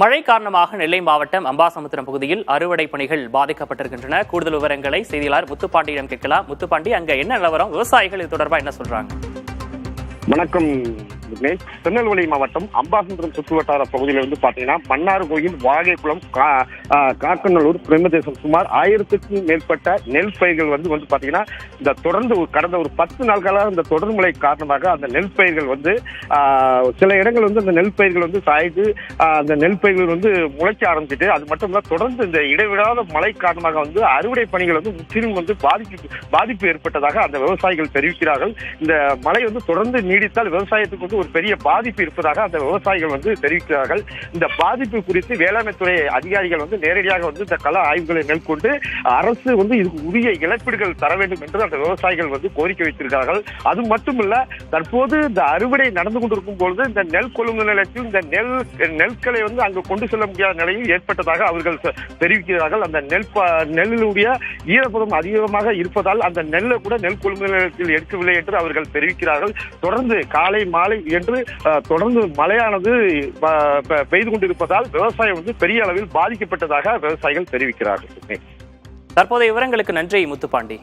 மழை காரணமாக நெல்லை மாவட்டம் அம்பாசமுத்திரம் பகுதியில் அறுவடை பணிகள் பாதிக்கப்பட்டிருக்கின்றன. கூடுதல் விவரங்களை செய்தியாளர் முத்துப்பாண்டியிடம் கேட்கலாம். முத்துப்பாண்டி, அங்க என்ன நிலவரம்? விவசாயிகள் இது தொடர்பா என்ன சொல்றாங்க? வணக்கம். திருநெல்வேலி மாவட்டம் அம்பாசமுத்திரம் சுற்றுவட்டார பகுதியில பாத்தீங்கன்னா மன்னார் கோயில், வாகைக்குளம், காக்கநல்லூர், பிரேமதேசம் சுமார் 1000க்கும் மேற்பட்ட நெல் பயிர்கள் பாத்தீங்கன்னா இந்த தொடர்ந்து கடந்த ஒரு 10 நாட்களாக இந்த தொடர் மழை காரணமாக அந்த நெல் பயிர்கள் சில இடங்கள் அந்த நெல் பயிர்கள் சாய்ந்து அந்த நெல் பயிர்கள் முளைக்க ஆரம்பிச்சுட்டு, அது மட்டும் இல்ல தொடர்ந்து இந்த இடைவிடாத மழை காரணமாக அறுவடை பணிகள் முற்றிலும் பாதிப்பு ஏற்பட்டதாக அந்த விவசாயிகள் தெரிவிக்கிறார்கள். இந்த மழை தொடர்ந்து நீடித்தால் விவசாயத்துக்கு ஒரு பெரிய பாதிப்பு இருப்பதாக அந்த விவசாயிகள் தெரிவிக்கிறார்கள். இந்த பாதிப்பு குறித்து வேளாண்மை துறை அதிகாரிகள் நேரடியாக இந்த கள ஆய்வுகளை மேற்கொண்டு அரசு இதுக்கு உரிய இழப்பீடுகள் தர வேண்டும் என்று அந்த விவசாயிகள் கோரிக்கை வைத்திருக்கிறார்கள். அது மட்டுமல்ல, தற்போது இந்த அறுவடை நடந்து கொண்டிருக்கும் பொழுது இந்த நெல் கொள்முதல் நிலையத்தில் இந்த நெல்களை அங்கு கொண்டு செல்ல முடியாத நிலையில் ஏற்பட்டதாக அவர்கள் தெரிவிக்கிறார்கள். அந்த நெல்லுடைய ஈரப்பதம் அதிகமாக இருப்பதால் அந்த நெல்லை கூட நெல் கொள்முதல் நிலையத்தில் எடுக்கவில்லை என்று அவர்கள் தெரிவிக்கிறார்கள். தொடர்ந்து காலை மாலை என்று தொடர்ந்து மழையானது பெய்து கொண்டிருப்பதால் விவசாயம் பெரிய அளவில் பாதிக்கப்பட்டதாக விவசாயிகள் தெரிவிக்கிறார்கள். தற்போதைய விவரங்களுக்கு நன்றி முத்துப்பாண்டி.